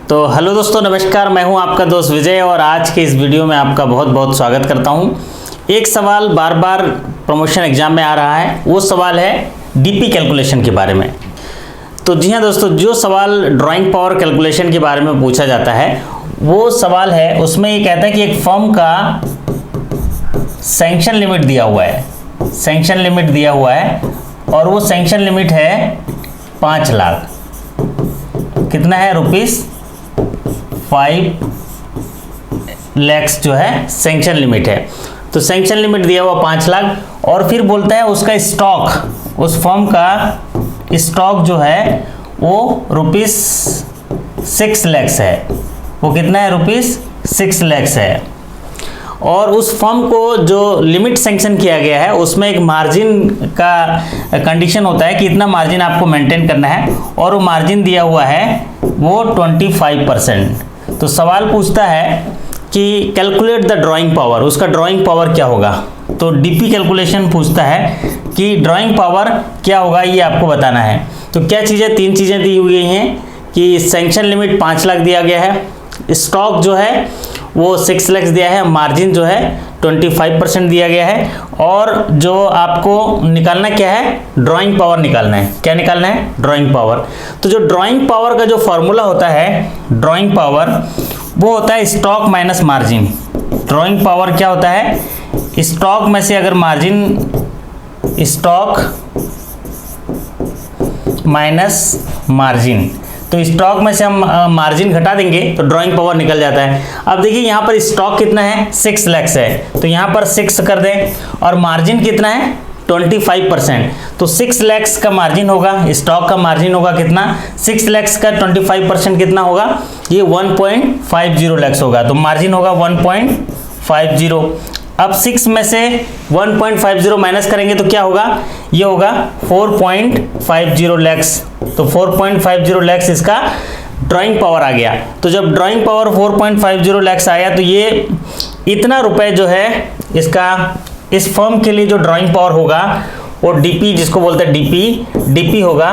तो हेलो दोस्तों, नमस्कार। मैं हूं आपका दोस्त विजय और आज के इस वीडियो में आपका बहुत बहुत स्वागत करता हूं। एक सवाल बार बार प्रमोशन एग्जाम में आ रहा है, वो सवाल है डीपी कैलकुलेशन के बारे में। तो जी हाँ दोस्तों, जो सवाल ड्राइंग पावर कैलकुलेशन के बारे में पूछा जाता है वो सवाल है, उसमें ये कहता है कि एक फर्म का सैंक्शन लिमिट दिया हुआ है, सैंक्शन लिमिट दिया हुआ है और वो सैंक्शन लिमिट है 5 लाख। कितना है? ₹5 लाख जो है सैंक्शन लिमिट है। तो सैंक्शन लिमिट दिया हुआ 5 लाख और फिर बोलता है उसका स्टॉक, उस फर्म का स्टॉक जो है वो ₹6 लाख है। वो कितना है? ₹6 लाख है। और उस फर्म को जो लिमिट सैंक्शन किया गया है उसमें एक मार्जिन का कंडीशन होता है कि इतना मार्जिन आपको मेंटेन करना है और वो मार्जिन दिया हुआ है वो 25%। तो सवाल पूछता है कि कैलकुलेट द ड्राइंग पावर, उसका ड्राइंग पावर क्या होगा। तो डीपी कैलकुलेशन पूछता है कि ड्राइंग पावर क्या होगा, ये आपको बताना है। तो क्या चीज़ें, 3 चीज़ें दी हुई हैं कि सैंक्शन लिमिट 5 लाख दिया गया है, स्टॉक जो है वो 6 लाख दिया है, मार्जिन जो है 25% दिया गया है और जो आपको निकालना क्या है? ड्राइंग पावर निकालना है। क्या निकालना है? Drawing power. तो जो ड्राइंग पावर का जो फॉर्मूला होता है, ड्राइंग पावर वो होता है stock minus margin. Drawing power क्या होता है? स्टॉक में से अगर मार्जिन, स्टॉक माइनस मार्जिन, तो स्टॉक में से हम मार्जिन घटा देंगे तो ड्राइंग पावर निकल जाता है। अब देखिए यहाँ पर स्टॉक कितना है? 6 लाख है, तो यहाँ पर 6 कर दें और मार्जिन कितना है? 25%। तो 6 लाख का मार्जिन होगा, स्टॉक का मार्जिन होगा कितना? 6 लाख का 25% कितना होगा? ये 1.50 लाख होगा। तो मार्जिन होगा 1.50। अब 6 में से 1.50 माइनस करेंगे तो क्या होगा? ये होगा 4.50 लाख। तो 4.50 लाख इसका ड्राइंग पावर आ गया। तो जब ड्राइंग पावर 4.50 लाख आया तो ये इतना रुपए जो है इसका, इस फर्म के लिए जो ड्राइंग पावर होगा वो डीपी, जिसको बोलते हैं डीपी होगा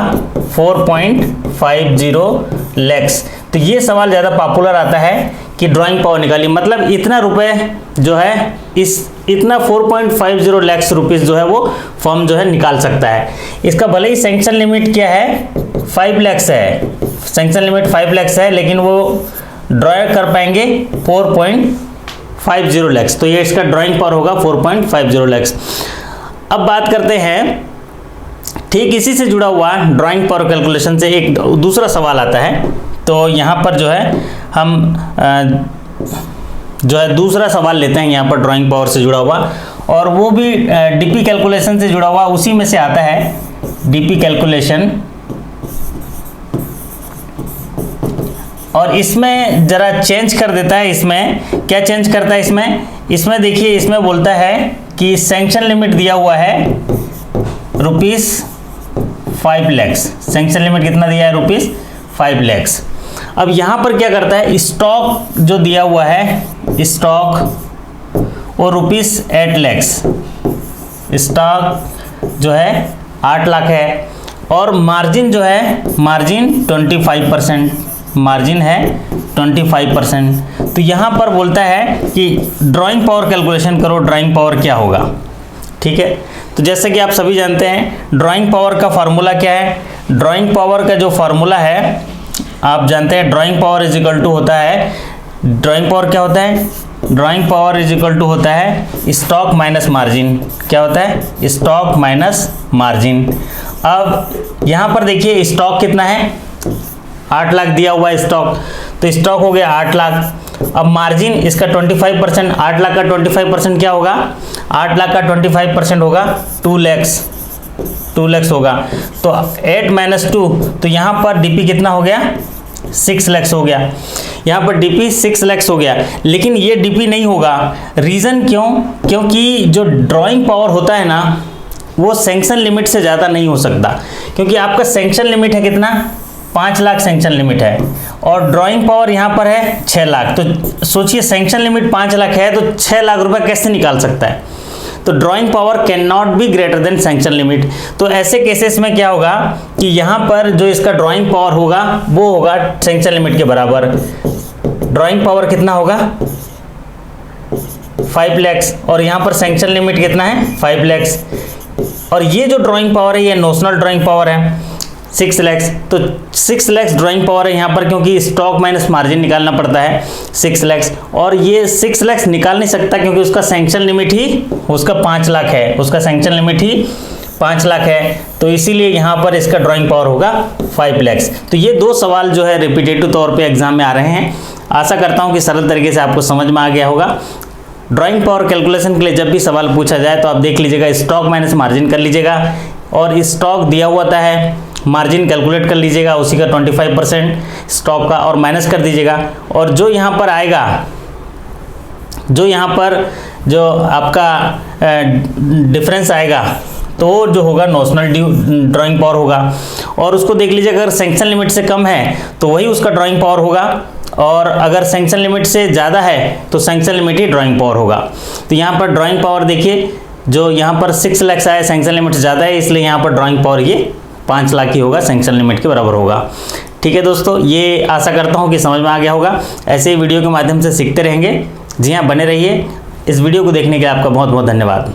4.50 लाख। तो ये सवाल ज़्यादा पॉपुलर आता है कि ड्राइंग पावर निकालिए, मतलब इतना रुपए जो है, इतना 4.50 लाख रुपीस जो है वो फर्म जो है निकाल सकता है। इसका भले ही सैंक्शन लिमिट क्या है? 5 लाख है, सैंक्शन लिमिट 5 लाख है, लेकिन वो ड्रॉ कर पाएंगे 4.50 लाख। तो ये इसका ड्राइंग पावर होगा 4.50 लाख। अब बात करते हैं, ठीक इसी से जुड़ा हुआ ड्राइंग पावर कैलकुलेशन से एक दूसरा सवाल आता है। तो यहाँ पर जो है हम जो है दूसरा सवाल लेते हैं यहाँ पर ड्राइंग पावर से जुड़ा हुआ, और वो भी डीपी कैलकुलेशन से जुड़ा हुआ, उसी में से आता है डीपी कैलकुलेशन। और इसमें जरा चेंज कर देता है। इसमें क्या चेंज करता है? इसमें देखिए, इसमें बोलता है कि सैंक्शन लिमिट दिया हुआ है ₹5 लाख। सैंक्शन लिमिट कितना दिया है? ₹5 लाख। अब यहाँ पर क्या करता है? स्टॉक जो दिया हुआ है, स्टॉक और ₹8 लाख, स्टॉक जो है 8 लाख है और मार्जिन जो है, मार्जिन 25%, मार्जिन है 25%। तो यहाँ पर बोलता है कि ड्राइंग पावर कैलकुलेशन करो, ड्राइंग पावर क्या होगा। ठीक है, तो जैसे कि आप सभी जानते हैं ड्राइंग पावर का फार्मूला क्या है। ड्राइंग पावर का जो फार्मूला है आप जानते हैं, drawing power is equal to होता है, ड्राइंग पावर क्या होता है? Drawing power is equal to होता है स्टॉक माइनस मार्जिन। क्या होता है? Stock minus margin. अब यहाँ पर देखिए स्टॉक कितना है? 8 लाख दिया हुआ है स्टॉक, तो स्टॉक हो गया 8 लाख। अब मार्जिन इसका 25%, 8 लाख का 25% क्या होगा? 8 लाख का 25% होगा 2 लाख होगा। तो 8 - 2, तो यहाँ पर डीपी कितना हो गया? 6 लाख हो गया। यहाँ पर डीपी 6 लाख हो गया, लेकिन ये डीपी नहीं होगा। रीज़न क्यों? क्योंकि जो ड्राइंग पावर होता है ना वो सैंक्शन लिमिट से ज़्यादा नहीं हो सकता, क्योंकि आपका सैंक्शन लिमिट है कितना? 5 लाख सैंक्शन लिमिट है और ड्राइंग पावर यहाँ पर है 6 लाख। तो सोचिए सैंक्शन लिमिट 5 लाख है तो 6 लाख रुपए कैसे निकाल सकता है? तो drawing power can not be greater than sanction limit. तो ऐसे केसेस में क्या होगा कि यहाँ पर जो इसका ड्राइंग पावर होगा वो होगा सैंक्शन लिमिट के बराबर। ड्राइंग पावर कितना होगा 5 लाख और यहाँ पर सैंक्शन लिमिट कितना है 5 लाख। और ये जो ड्राइंग पावर है ये नोशनल ड्राइंग पावर है 6 लाख। तो 6 लाख ड्राइंग पावर है यहाँ पर, क्योंकि स्टॉक माइनस मार्जिन निकालना पड़ता है 6 लाख। और ये 6 लाख निकाल नहीं सकता क्योंकि उसका सैंक्शन लिमिट ही उसका 5 लाख है, उसका सैंक्शन लिमिट ही 5 लाख है। तो इसीलिए यहाँ पर इसका ड्राइंग पावर होगा 5 लाख। तो ये 2 सवाल जो है रिपीटेटिव तौर पे एग्जाम में आ रहे हैं। आशा करता हूँ कि सरल तरीके से आपको समझ में आ गया होगा। ड्राइंग पावर कैलकुलेशन के लिए जब भी सवाल पूछा जाए तो आप देख लीजिएगा, स्टॉक माइनस मार्जिन कर लीजिएगा और स्टॉक दिया हुआ है, मार्जिन कैलकुलेट कर लीजिएगा उसी का 25% स्टॉक का और माइनस कर दीजिएगा। और जो यहाँ पर आएगा, जो यहाँ पर जो आपका डिफरेंस आएगा तो जो होगा नोशनल ड्राइंग पावर होगा। और उसको देख लीजिए, अगर सैंक्शन लिमिट से कम है तो वही उसका ड्राइंग पावर होगा, और अगर सैंक्शन लिमिट से ज़्यादा है तो सैंक्शन लिमिट ही ड्राइंग पावर होगा। तो यहाँ पर ड्राइंग पावर देखिए, जो यहाँ पर 6 लाख आया, सैंक्शन लिमिट ज़्यादा है इसलिए यहाँ पर ड्राइंग पावर ये 5 लाख ही होगा, सैंक्शन लिमिट के बराबर होगा। ठीक है दोस्तों, ये आशा करता हूँ कि समझ में आ गया होगा। ऐसे ही वीडियो के माध्यम से सीखते रहेंगे। जी हाँ, बने रहिए। इस वीडियो को देखने के लिए आपका बहुत बहुत धन्यवाद।